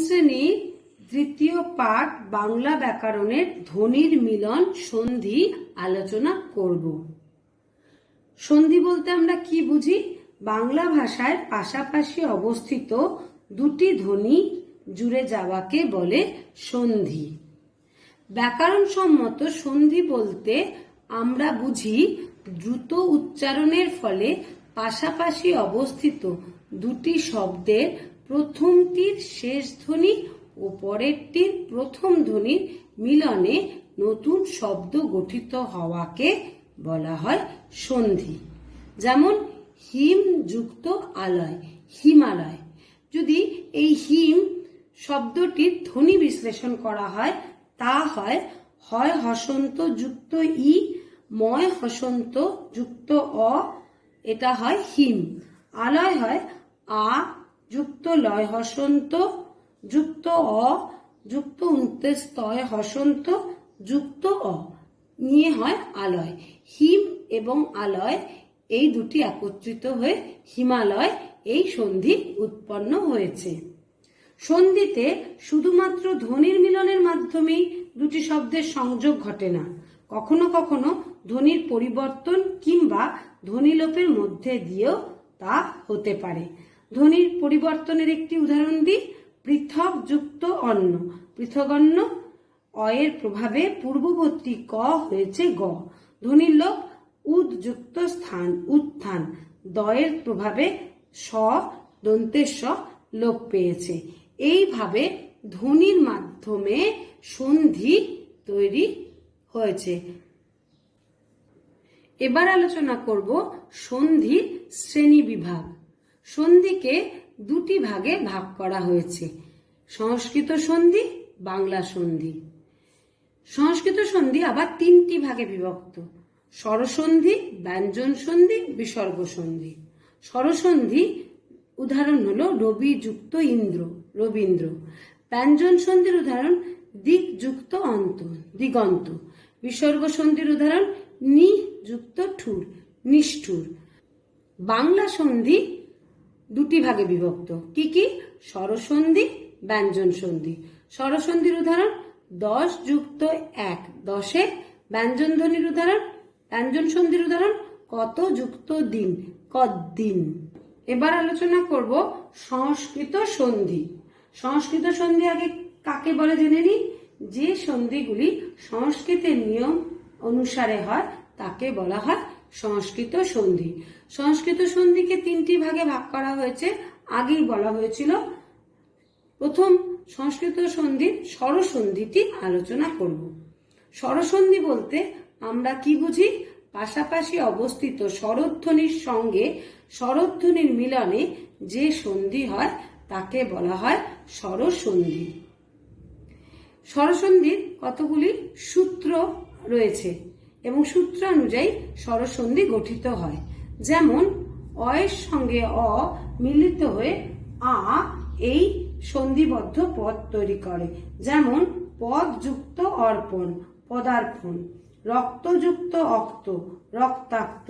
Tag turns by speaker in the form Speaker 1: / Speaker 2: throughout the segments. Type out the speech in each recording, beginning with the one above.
Speaker 1: শ্রেণীর তৃতীয় পাঠ বাংলা ব্যাকরণের ধ্বনির মিলন সন্ধি আলোচনা করব। সন্ধি বলতে আমরা কি বুঝি? বাংলা ভাষায় পাশাপাশি অবস্থিত দুটি ধ্বনি জুড়ে যাওয়াকে বলে সন্ধি। ব্যাকরণসম্মত সন্ধি বলতে আমরা বুঝি দ্রুত উচ্চারণের ফলে পাশাপাশি অবস্থিত দুটি শব্দের প্রথমটির শেষ ধ্বনি ও পরেরটির প্রথম ধ্বনির মিলনে নতুন শব্দ গঠিত হওয়াকে বলা হয় সন্ধি। যেমন হিম যুক্ত আলয়, হিমালয়। যদি এই হিম শব্দটির ধ্বনি বিশ্লেষণ করা হয় তা হয় হয় হসন্ত যুক্ত ই, ময় হসন্ত যুক্ত অ, এটা হয় হিম। আলয় হয় আ যুক্ত লয় হসন্ত যুক্ত অ যুক্ত উন্তেস তয় হসন্ত যুক্ত অ নিয়ে হয় আলয়। হিম এবং আলয় এই দুটি একত্রিত হয়ে হিমালয় এই সন্ধি উৎপন্ন হয়েছে। সন্ধিতে শুধুমাত্র ধ্বনির মিলনের মাধ্যমেই দুটি শব্দের সংযোগ ঘটে না, কখনো কখনো ধ্বনির পরিবর্তন কিংবা ধ্বনিলোপের মধ্যে দিয়েও তা হতে পারে। ধ্বনির পরিবর্তনের একটি উদাহরণ দিই। পৃথক যুক্ত অন্ন, পৃথগন্ন। অয়ের প্রভাবে পূর্ববর্তী ক হয়েছে গ। ধ্বনির লোপ উদ যুক্ত স্থান, উত্থান। দয়ের প্রভাবে স দন্তের স লোপ পেয়েছে। এইভাবে ধ্বনির মাধ্যমে সন্ধি তৈরি হয়েছে। এবার আলোচনা করব সন্ধির শ্রেণী বিভাগ। সন্ধিকে দুটি ভাগে ভাগ করা হয়েছে, সংস্কৃত সন্ধি, বাংলা সন্ধি। সংস্কৃত সন্ধি আবার তিনটি ভাগে বিভক্ত: স্বরসন্ধি, ব্যঞ্জন সন্ধি, বিসর্গ সন্ধি। স্বরসন্ধি উদাহরণ হলো রবি যুক্ত ইন্দ্র, রবীন্দ্র। ব্যঞ্জন সন্ধির উদাহরণ দিক যুক্ত অন্ত, দিগন্ত। বিসর্গ সন্ধির উদাহরণ নি যুক্ত ঠুর, নিষ্ঠুর। বাংলা সন্ধি দুটি ভাগে বিভক্ত, কি কি? স্বরসন্ধি, ব্যঞ্জন সন্ধি। স্বরসন্ধির উদাহরণ দশ যুক্ত এক, দশে। ব্যঞ্জন ধ্বনির উদাহরণ, ব্যঞ্জন সন্ধির উদাহরণ কত যুক্ত দিন, কদ্দিন। এবার আলোচনা করব সংস্কৃত সন্ধি। সংস্কৃত সন্ধি আগে কাকে বলে জেনে নিই। যে সন্ধিগুলি সংস্কৃতের নিয়ম অনুসারে হয় তাকে বলা হয় সংস্কৃত সন্ধি। সংস্কৃত সন্ধিকে তিনটি ভাগে ভাগ করা হয়েছে, আগেই বলা হয়েছিল। প্রথম সংস্কৃত সন্ধির স্বরসন্ধিটি আলোচনা করব। স্বরসন্ধি বলতে আমরা কি বুঝি? পাশাপাশি অবস্থিত স্বরধ্বনির সঙ্গে স্বরধ্বনির মিলনে যে সন্ধি হয় তাকে বলা হয় স্বরসন্ধি। স্বরসন্ধির কতগুলি সূত্র রয়েছে এবং সূত্র অনুযায়ী স্বরসন্ধি গঠিত হয়। যেমন অয়ের সঙ্গে অ মিলিত হয়ে আ এই সন্ধিবদ্ধ পদ তৈরি করে। যেমন পদ যুক্ত অর্পণ, পদার্পণ। রক্তযুক্ত অক্ত, রক্তাক্ত।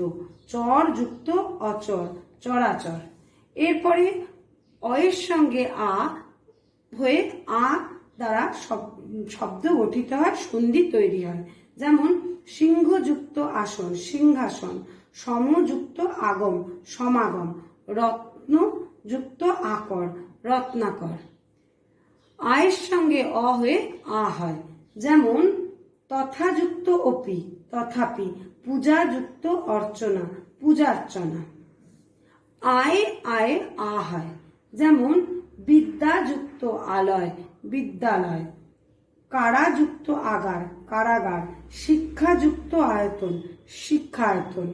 Speaker 1: চর যুক্ত অচর, চরাচর। এরপরে অয়ের সঙ্গে আ হয়ে আ দ্বারা শব্দ গঠিত হয়, সন্ধি তৈরি হয়। যেমন সিংহযুক্ত আসন, সিংহাসন। সমযুক্ত আগম, সমাগম। রত্ন যুক্ত আকর, রত্নাকর। আয়ের সঙ্গে অ হয়ে আ হয়। যেমন তথাযুক্ত অপি, তথাপি। পূজা যুক্ত অর্চনা, পূজার্চনা। আয়ে আয়ে আ হয়। যেমন বিদ্যা যুক্ত আলয়, বিদ্যালয়। কারাযুক্ত আগার, কারাগার। শিক্ষাযুক্ত আয়তন, শিক্ষায়তন।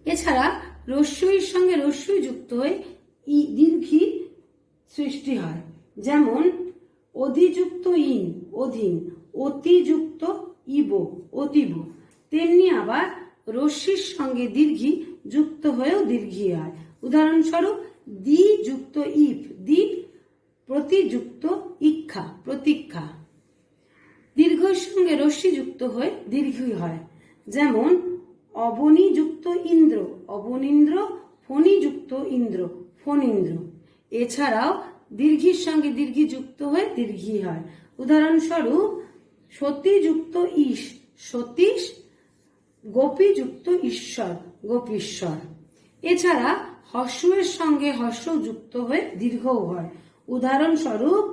Speaker 1: এছাড়া রস্যইর সঙ্গে রস্যই যুক্ত হয়ে দীর্ঘি সৃষ্টি হয়। যেমন অধিযুক্ত ইন, অধীন। অতিযুক্ত ইব, অতীব। তেমনি আবার রস্যির সঙ্গে দীর্ঘি যুক্ত হয়েও দীর্ঘি হয়। উদাহরণস্বরূপ দ্বি যুক্ত ইপ, দ্বীপ। প্রতিযুক্ত ইক্ষা, প্রতীক্ষা। দীর্ঘের সঙ্গে রস্যি যুক্ত হয়ে দীর্ঘই হয়। যেমন অবনী যুক্ত ইন্দ্র, অবনীন্দ্র। ফণী যুক্ত ইন্দ্র, ফণীন্দ্র। এছাড়াও দীর্ঘির সঙ্গে দীর্ঘি যুক্ত হয়ে দীর্ঘি হয়। উদাহরণস্বরূপ সতী যুক্ত ঈশ সতীশ, গোপী যুক্ত ঈশ্বর গোপীশ্বর। এছাড়া হর্ষের সঙ্গে হর্ষ যুক্ত হয়ে দীর্ঘও হয়। উদাহরণস্বরূপ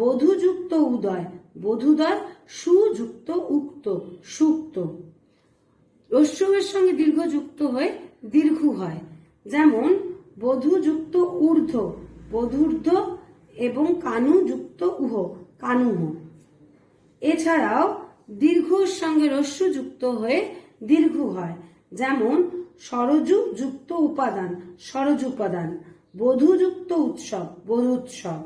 Speaker 1: বধূ যুক্ত উদয় বধূদয়, সুযুক্ত উক্ত সুক্ত। রস্যের সঙ্গে দীর্ঘ যুক্ত হয়ে দীর্ঘ হয়, যেমন বধূ যুক্ত ঊর্ধ্ব বধূর্ধ্ব এবং কানু যুক্ত উহ কানুহ। এছাড়াও দীর্ঘর সঙ্গে রস্য যুক্ত হয়ে দীর্ঘ হয়, যেমন সরজু যুক্ত উপাদান সরজুপাদান, বধূ যুক্ত উৎসব বধূৎসব।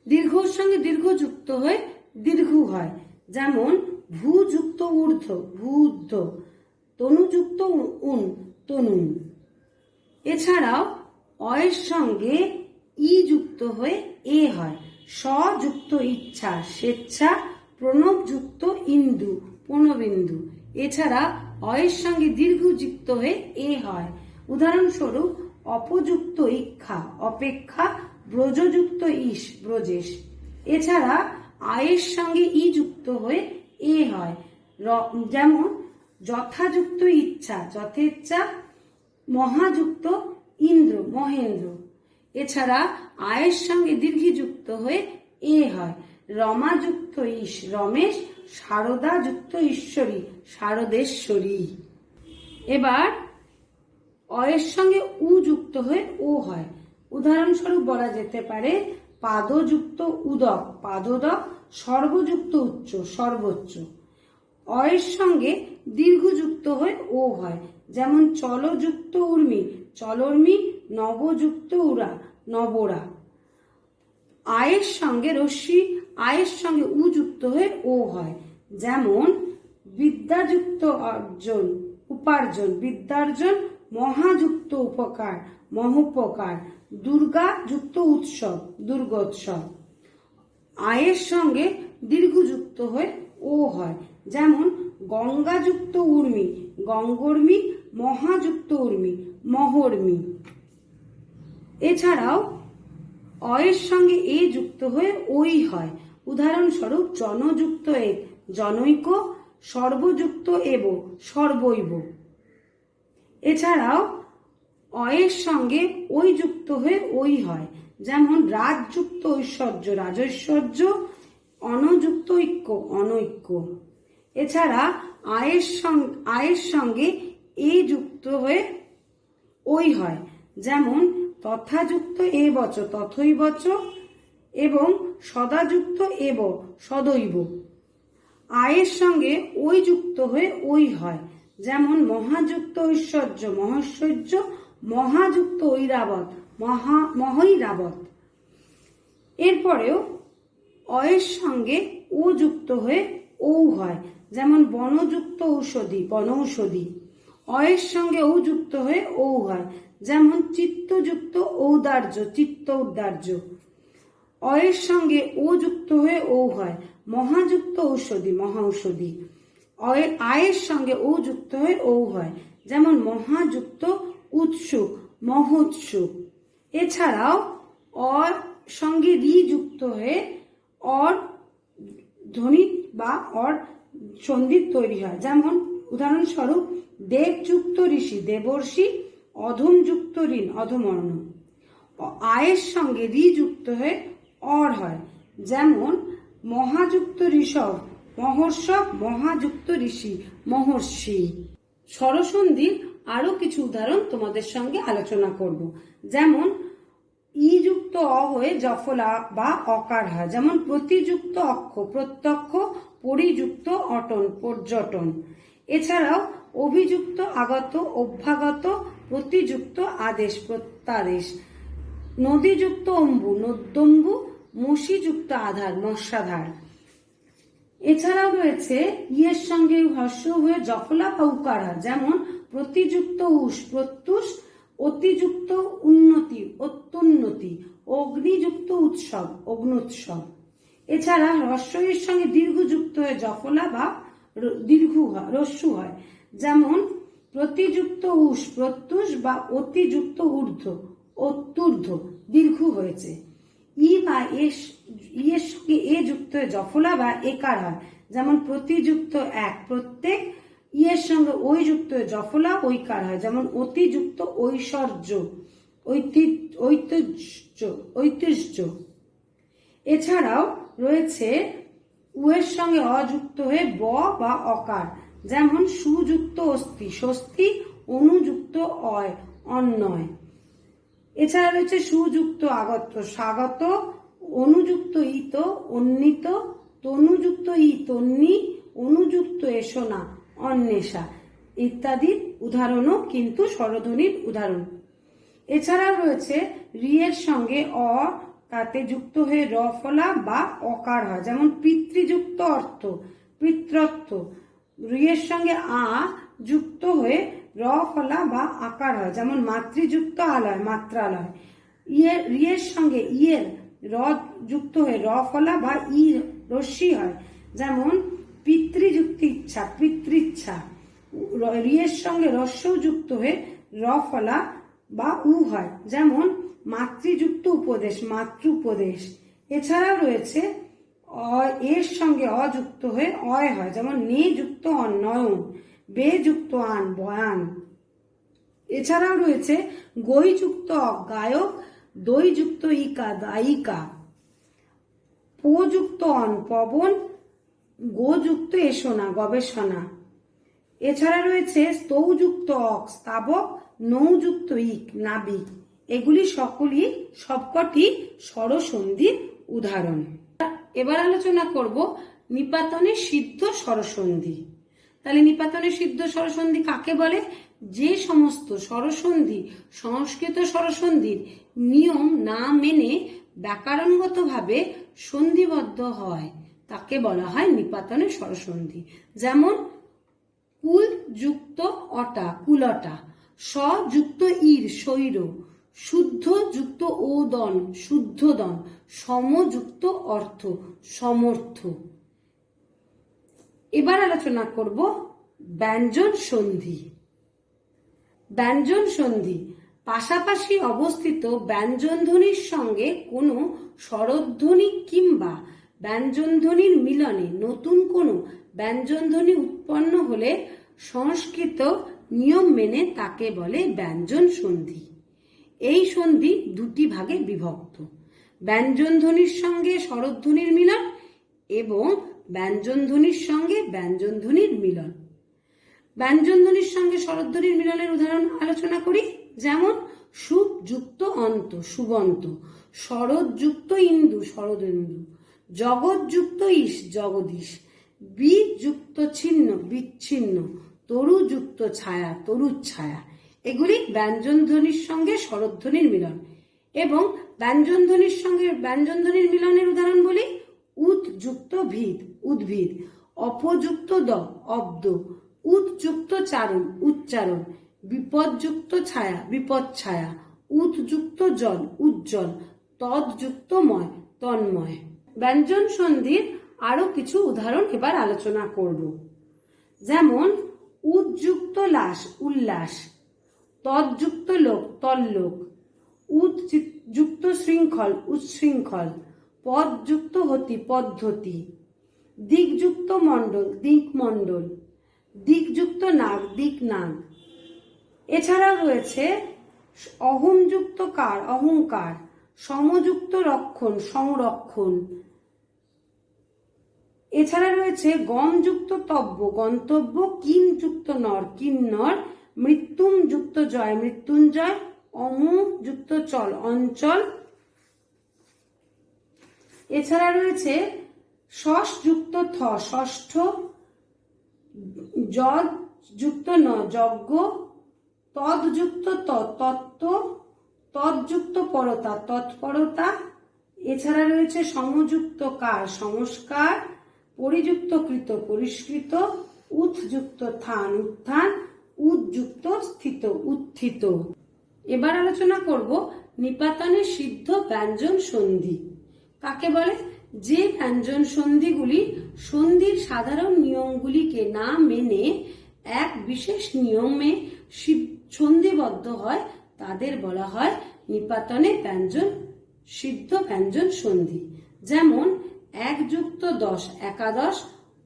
Speaker 1: দীর্ঘর সঙ্গে দীর্ঘ যুক্ত হয়ে দীর্ঘ হয়, যেমন ভূ যুক্ত ঊর্ধ্ব ভূর্ধ্ব, তনুযুক্ত উন তনুন। এছাড়াও অয়ের সঙ্গে ই যুক্ত হয়ে এ হয়, স্বযুক্ত ইচ্ছা স্বেচ্ছা, প্রণব যুক্ত ইন্দু প্রণবিন্দু। এছাড়া অয়ের সঙ্গে দীর্ঘ যুক্ত হয়ে এ হয়। উদাহরণস্বরূপ অপযুক্ত ইক্ষা অপেক্ষা, ব্রজযুক্ত ঈশ ব্রজেশ। এছাড়া আয়ের সঙ্গে ই যুক্ত হয়ে এ হয়, যেমন যথাযুক্ত ইচ্ছা যথেচ্ছা, মহাযুক্ত ইন্দ্র মহেন্দ্র। এছাড়া আয়ের সঙ্গে দীর্ঘি যুক্ত হয়ে এ হয়, রমাযুক্ত ঈশ রমেশ, শারদা যুক্ত ঈশ্বরী শারদেশ্বরী। এবার অয়ের সঙ্গে উ যুক্ত হয়ে ও হয়। উদাহরণস্বরূপ বলা যেতে পারে পাদযুক্ত উদক পাদোদক, সর্বযুক্ত উচ্চ সর্বোচ্চ। অয়ের সঙ্গে দীর্ঘ যুক্ত হয়ে ও হয়, যেমন চলযুক্ত উর্মি চলর্মি, নবযুক্ত উরা নবরা। আয়ের সঙ্গে রশ্মি আয়ের সঙ্গে উ যুক্ত হয়ে ও হয়, যেমন বিদ্যাযুক্ত অর্জন উপার্জন বিদ্যার্জন, মহাযুক্ত উপকার মহোপকার, দুর্গা যুক্ত উৎসব দুর্গোৎসব। আয়ের সঙ্গে দীর্ঘ যুক্ত হয়ে ও হয়, যেমন গঙ্গাযুক্ত উর্মি গঙ্গর্মি, মহাযুক্ত উর্মি মহর্মি। এছাড়াও অয়ের সঙ্গে এ যুক্ত হয়ে ওই হয়। উদাহরণস্বরূপ জনযুক্ত এক জনৈক, সর্বযুক্ত এব সর্বৈব। এছাড়াও অয়ের সঙ্গে ওই যুক্ত হয়ে ওই হয়, যেমন রাজযুক্ত ঐশ্বর্য রাজৈশ্বর্য, অনযুক্ত ঐক্য অনৈক্য। এছাড়া আয়ের সঙ্গে এ যুক্ত হয়ে ওই হয়, যেমন তথাযুক্ত এ বচ তথৈবচ এবং সদাযুক্ত এব সদৈব। আয়ের সঙ্গে ওই যুক্ত হয়ে ওই হয়, যেমন মহাযুক্ত ঐশ্বর্য মহৈশ্বর্য, মহাযুক্ত ঐরাবত মহৈরাবত। এরপরেও অয়ের সঙ্গে ও যুক্ত হয়ে ও হয়, যেমন বনযুক্ত ঔষধি বনৌষধি। অয়ের সঙ্গে ও যুক্ত হয়ে ও হয়, যেমন চিত্তযুক্ত ঔদার্য চিত্ত ঔদার্য। অয়ের সঙ্গে ও যুক্ত হয়ে ও হয়, মহাযুক্ত ঔষধি মহাঔষধি। আয়ের সঙ্গে ও যুক্ত হয়ে ও হয়, যেমন মহাযুক্ত উৎসুক মহোৎসুক। এছাড়াও অর সঙ্গে রি যুক্ত হয়ে অর ধ্বনি বা অর সন্ধি তৈরি হয়, যেমন উদাহরণস্বরূপ দেবযুক্ত ঋষি দেবর্ষি, অধম যুক্ত ঋণ অধমর্ণ। আয়ের সঙ্গে রি যুক্ত হয়ে অর হয়, যেমন মহাযুক্ত ঋষভ মহর্ষভ, মহাযুক্ত ঋষি মহর্ষি। স্বরসন্ধির আরো কিছু উদাহরণ তোমাদের সঙ্গে আলোচনা করব, যেমন ই যুক্ত অ হয়ে জফলা বা অকার হয়, যেমন প্রতিযুক্ত অক্ষ প্রত্যক্ষ, পরিযুক্ত অটন পর্যটন। এছাড়াও অভিযুক্ত আগত অভ্যাগত, প্রতিযুক্ত আদেশ প্রত্যাদেশ, নদীযুক্ত অম্বু নদ্যম্বু, মসিযুক্ত আধার মৎস্যাধার। এছাড়াও রয়েছে ইয়ের সঙ্গে হর্ষ হয়ে জফলা বা উকার হয়, যেমন প্রতিযুক্ত উষ প্রত্যুষ, অতিযুক্ত উন্নতি অত্যুন্নতি, অগ্নিযুক্ত উৎসব অগ্নুৎসব। এছাড়া হ্রস্বইয়ের সঙ্গে দীর্ঘ যুক্ত হয়ে জফলা বা দীর্ঘ রস্যু হয়, যেমন প্রতিযুক্ত উষ প্রত্যুষ বা অতিযুক্ত ঊর্ধ্ব অত্যূর্ধ্ব দীর্ঘ হয়েছে। ই বা ই এর সঙ্গে এ যুক্ত হয়ে জফলা বা একার হয়, যেমন প্রতিযুক্ত এক, প্রত্যেক। ই এর সঙ্গে ওই যুক্ত হয়ে জফলা ঐকার হয়, যেমন অতিযুক্ত ঐশ্বর্য, ঐতিহ্য। এছাড়াও রয়েছে উ এর সঙ্গে অযুক্ত হয়ে ব বা অকার, যেমন সুযুক্ত অস্তি, স্বস্তি, অনুযুক্ত অয়, অন্যয়। এছাড়া রয়েছে সুযুক্ত আগত্র, স্বাগত, অনুযুক্ত ইত, অন্বিত, তনুযুক্ত ই, তন্নি, অনুযুক্ত এসোনা, অন্বেষা ইত্যাদির উদাহরণও কিন্তু স্বরধ্বনির উদাহরণ। এছাড়াও রয়েছে রি এর সঙ্গে অ তাতে যুক্ত হয়ে র ফলা বা অকার হয়, যেমন পিতৃযুক্ত অর্থ, পিতৃত্ব। রি এর সঙ্গে আ যুক্ত হয়ে র ফলা বা আকার হয়, যেমন মাতৃযুক্ত আলয়, মাত্রালয়। রি এর সঙ্গে ইয়ের র যুক্ত হয়ে র ফলা বা ই রস্যি হয়, যেমন পিতৃযুক্ত ইচ্ছা, পিতৃচ্ছা। রি এর সঙ্গে রস্য যুক্ত হয়ে র ফলা বা উ হয়, যেমন মাতৃযুক্ত উপদেশ, মাতৃপদেশ। এছাড়াও রয়েছে এর সঙ্গে অযুক্ত হয়ে অয় হয়, যেমন নে যুক্ত অন, নয়ন, বে যুক্ত আন, বয়ান। এছাড়াও রয়েছে গই যুক্ত অ, গায়ক, দই যুক্ত ইকা, দায়িকা, পো যুক্ত অন, পবন, গো যুক্ত এসোনা, গবেষণা। এছাড়া রয়েছে স্তৌ যুক্ত অক, স্তাবক, নৌ যুক্ত ইক, নাবিক। এগুলি সবকটি স্বরসন্ধির উদাহরণ। এবার আলোচনা করব নিপাতনের সিদ্ধ স্বরসন্ধি। তাহলে নিপাতনের সিদ্ধ স্বরসন্ধি কাকে বলে? যে সমস্ত স্বরসন্ধি সংস্কৃত স্বরসন্ধির নিয়ম না মেনে ব্যাকরণগতভাবে সন্ধিবদ্ধ হয় তাকে বলা হয় নিপাতনের স্বরসন্ধি। যেমন কুল যুক্ত অটা, কুলটা, স যুক্ত ইর, শৈর, শুদ্ধ যুক্ত ওদন, শুদ্ধদন, সমযুক্ত অর্থ, সমর্থ। এবার আলোচনা করব ব্যঞ্জন সন্ধি। ব্যঞ্জন সন্ধি পাশাপাশি অবস্থিত ব্যঞ্জনধ্বনির সঙ্গে কোনো স্বরধ্বনি কিংবা ব্যঞ্জনধ্বনির মিলনে নতুন কোনো ব্যঞ্জনধ্বনি উৎপন্ন হলে সংস্কৃত নিয়ম মেনে তাকে বলে ব্যঞ্জন সন্ধি। এই সন্ধি দুটি ভাগে বিভক্ত: ব্যঞ্জনধ্বনির সঙ্গে স্বরধ্বনির মিলন এবং ব্যঞ্জনধ্বনির সঙ্গে ব্যঞ্জনধ্বনির মিলন। ব্যঞ্জনধ্বনির সঙ্গে স্বরধ্বনির মিলনের উদাহরণ আলোচনা করি। যেমন সুপ যুক্ত অন্ত, সুবন্ত, শরৎ যুক্ত ইন্দু, শরদিন্দু, জগৎ যুক্ত ঈশ, জগদীশ, বীজ যুক্ত ছিন্ন, বিচ্ছিন্ন, তরু যুক্ত ছায়া, তরুচ্ছায়া। এগুলি ব্যঞ্জনধ্বনির সঙ্গে স্বরধ্বনির মিলন। এবং ব্যঞ্জনধ্বনির সঙ্গে ব্যঞ্জনধ্বনির মিলনের উদাহরণ বলি: উৎ যুক্ত ভিদ, উদ্ভিদ, অপযুক্ত দ, অব্দ, উৎযুক্ত চারণ, উচ্চারণ, বিপদযুক্ত ছায়া, বিপদছায়া, উৎযুক্ত জল, উজ্জ্বল, তদ্যুক্ত ময়, তন্ময়। ব্যঞ্জন সন্ধির আরো কিছু উদাহরণ এবার আলোচনা করব। যেমন উৎযুক্ত লাস, উল্লাস, তদ্যুক্ত লোক, তল্লোক, উৎযুক্ত শৃঙ্খল, উচ্ছৃঙ্খল, পদযুক্ত হতি, পদ্ধতি, দিকযুক্ত মণ্ডল, দিকমণ্ডল, দিকযুক্ত নাগ, দিকনাগ। এছাড়াও রয়েছে অহংযুক্ত কার, অহংকার, সমযুক্ত রক্ষণ, সংরক্ষণ। এছাড়া রয়েছে গমযুক্ত তব্য, গন্তব্য, কিনযুক্ত নর, কিন্নর, মৃত্যুম যুক্ত জয়, মৃত্যুঞ্জয়, যুক্ত চল, অঞ্চল। এছাড়া রয়েছে ষষ্ঠ যুক্ত থ, ষষ্ঠ, যুক্ত ন, যজ্ঞ, তদ্যুক্ত তত্ত্ব, তদ্যুক্ত পরতা, তৎপরতা। এছাড়া রয়েছে সমযুক্ত কার, সংস্কার, পরিযুক্ত কৃত, পরিষ্কৃত, উৎযুক্ত থান, উত্থান, উৎযুক্ত স্থিত, উত্থিত। এবার আলোচনা করব নিপাতনের সিদ্ধ ব্যঞ্জন সন্ধি কাকে বলে। যে ব্যঞ্জন সন্ধিগুলি সন্ধির সাধারণ নিয়মগুলিকে না মেনে এক বিশেষ নিয়মে সন্ধিবদ্ধ হয় তাদের বলা হয় নিপাতনে ব্যঞ্জন সিদ্ধ ব্যঞ্জন সন্ধি। যেমন 1+10 একাদশ,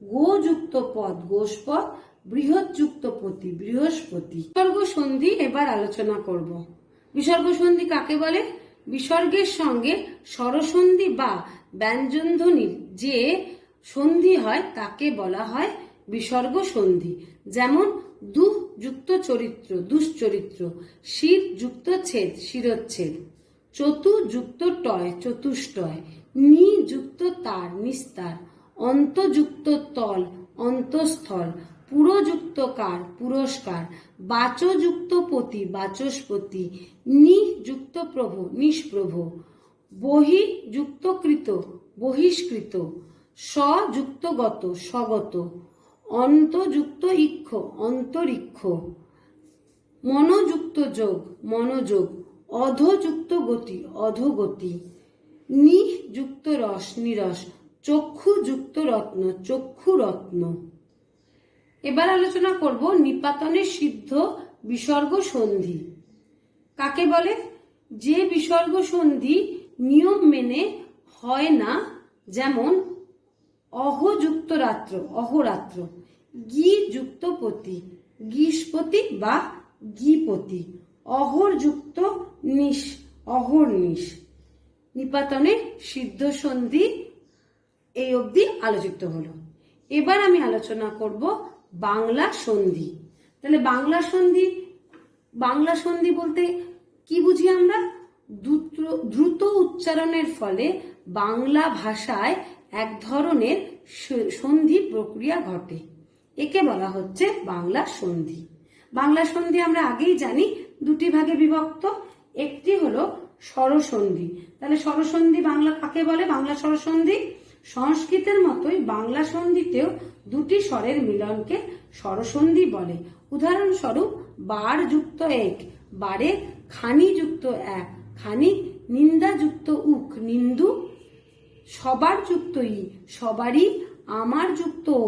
Speaker 1: গো যুক্ত পদ গোষ্পদ, বৃহৎ যুক্ত পতি বৃহস্পতি। বিসর্গ সন্ধি এবার আলোচনা করব। বিসর্গ সন্ধি কাকে বলে? বিসর্গের সঙ্গে স্বরসন্ধি বা ব্যঞ্জনধ্বনির যে সন্ধি হয় তাকে বলা হয় বিসর্গ সন্ধি। যেমন দুঃ যুক্ত চরিত্র দুশ্চরিত্র, শির যুক্ত ছেদ শিরচ্ছেদ, চতু যুক্ত টয় চতুষ্টয়, নি যুক্ত তার নিস্তার, অন্ত যুক্ত তল অন্তঃস্থল, পুরযুক্ত কার পুরস্কার, বাচ যুক্ত পতি বাচস্পতি, নি যুক্ত প্রভ নিষ্প্রভ, বহি যুক্ত কৃত বহিষ্কৃত, স যুক্ত গত স্বগত, অন্ত যুক্ত ইক্ষ অন্তরিক্ষ, মনোযুক্ত যোগ মনোযোগ, অধযুক্ত গতি অধোগতি, নি যুক্ত রস নিরস, চক্ষু যুক্ত রত্ন চক্ষু রত্ন। এবার আলোচনা করব নিপাতনের সিদ্ধ বিসর্গ সন্ধি কাকে বলে? যে বিসর্গ সন্ধি নিয়ম মেনে হয় না, যেমন অহযুক্ত রাত্র অহরাত্র, গি যুক্ত পতি গীষ্পতি বা গীপতি, অহর যুক্ত নিশ অহর্নিশ। নিপাতনের সিদ্ধ সন্ধি এই অবধি আলোচিত হলো। এবার আমি আলোচনা করব বাংলা সন্ধি। তাহলে বাংলা সন্ধি বলতে কি বুঝি আমরা? দ্রুত উচ্চারণের ফলে বাংলা ভাষায় এক ধরনের সন্ধি প্রক্রিয়া ঘটে, একে বলা হচ্ছে বাংলা সন্ধি। বাংলা সন্ধি আমরা আগেই জানি দুটি ভাগে বিভক্ত। একটি হলো স্বরসন্ধি। তাহলে স্বরসন্ধি বাংলা কাকে বলে? বাংলা স্বরসন্ধি সংস্কৃতের মতোই বাংলা সন্ধিতেও দুটি স্বরের মিলনকে স্বরসন্ধি বলে। উদাহরণস্বরূপ বার যুক্ত এক বারে, খানি যুক্ত এক খানি, নিন্দা যুক্ত উক নিন্দু, সবার যুক্ত ই সবারই, আমার যুক্ত ও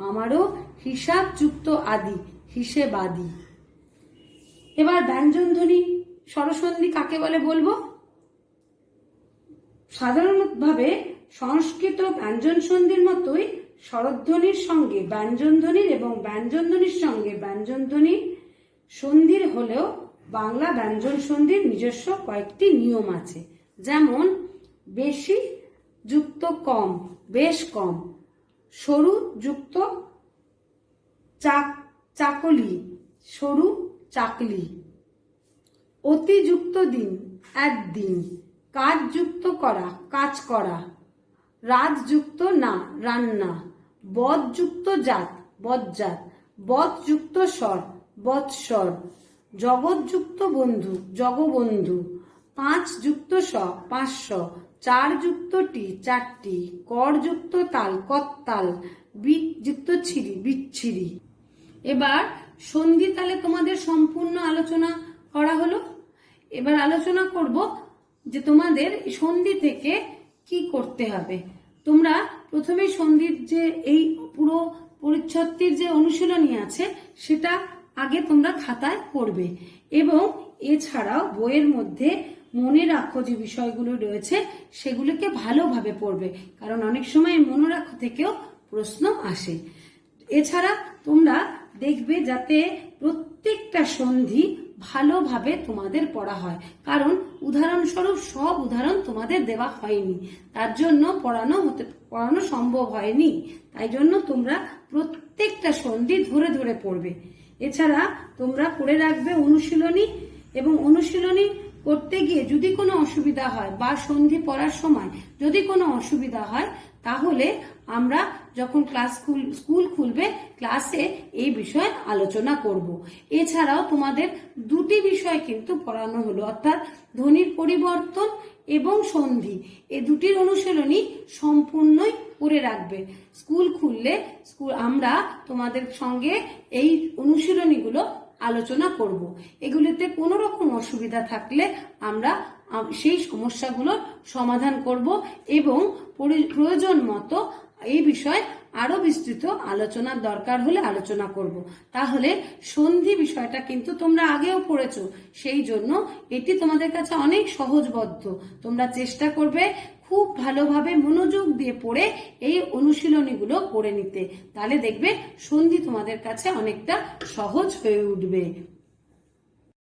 Speaker 1: আমারও, হিসাব যুক্ত আদি হিসেবাদি। এবার ব্যঞ্জনধ্বনি স্বরসন্ধি কাকে বলে বলবো। সাধারণভাবে সংস্কৃত ব্যঞ্জন সন্ধির মতোই স্বরধ্বনির সঙ্গে ব্যঞ্জনধ্বনির এবং ব্যঞ্জনধ্বনির সঙ্গে ব্যঞ্জনধ্বনির সন্ধির হলেও বাংলা ব্যঞ্জন সন্ধির নিজস্ব কয়েকটি নিয়ম আছে। যেমন বেশি যুক্ত কম বেশ কম, সরু যুক্ত চাকলি সরু চাকলি, অতিযুক্ত দিন একদিন, কাজ যুক্ত করা কাজ করা, রাজ যুক্ত না রান্না, বদ যুক্ত জাত বজ্জাত, বদ যুক্ত স্বর বৎসর, জগৎ যুক্ত বন্ধু জগবন্ধু, 5 যুক্ত স 500, 4 যুক্ত টি চারটি, কর যুক্ত তাল কত্তাল, বিট যুক্ত ছিরি বিচ্ছিরি। এবার সন্ধি তালে তোমাদের সম্পূর্ণ আলোচনা করা হলো। এবার আলোচনা করব যে তোমাদের সন্ধি থেকে কি করতে হবে। তোমরা প্রথমে সন্ধির যে এই পুরো পরিচ্ছদটির যে অনুশীলনী আছে সেটা আগে তোমরা খাতায় করবে, এবং এছাড়াও বইয়ের মধ্যে মনে রাখো যে বিষয়গুলো রয়েছে সেগুলোকে ভালোভাবে পড়বে, কারণ অনেক সময় মনে রাখো থেকেও প্রশ্ন আসে। এছাড়া তোমরা দেখবে যাতে প্রত্যেকটা সন্ধি ভালোভাবে তোমাদের পড়া হয়, কারণ উদাহরণস্বরূপ সব উদাহরণ তোমাদের দেওয়া হয়নি, তার জন্য পড়ানো সম্ভব হয়নি। তাই জন্য তোমরা প্রত্যেকটা সন্ধি ধরে ধরে পড়বে। এছাড়া তোমরা করে রাখবে অনুশীলনী, এবং অনুশীলনী করতে গিয়ে যদি কোনো অসুবিধা হয় বা সন্ধি পড়ার সময় যদি কোনো অসুবিধা হয়, তাহলে আমরা যখন স্কুল খুলবে ক্লাসে এই বিষয়ে আলোচনা করব। এছাড়াও তোমাদের দুটি বিষয় কিন্তু পড়ানো হলো, অর্থাৎ ধ্বনির পরিবর্তন এবং সন্ধি, এই দুটির অনুশীলনী সম্পূর্ণই করে রাখবে। স্কুল খুললে আমরা তোমাদের সঙ্গে এই অনুশীলনীগুলো আলোচনা করব। এগুলিতে কোনো রকম অসুবিধা থাকলে আমরা সেই সমস্যাগুলোর সমাধান করব এবং প্রয়োজন মতো এই বিষয়ে আরো বিস্তৃত আলোচনার দরকার হলে আলোচনা করব। তাহলে সন্ধি বিষয়টা কিন্তু তোমরা আগেও পড়েছো, সেই জন্য এটি তোমাদের কাছে অনেক সহজবদ্ধ। তোমরা চেষ্টা করবে খুব ভালোভাবে মনোযোগ দিয়ে পড়ে এই অনুশীলনীগুলো করে নিতে, তাহলে দেখবে সন্ধি তোমাদের কাছে অনেকটা সহজ হয়ে উঠবে।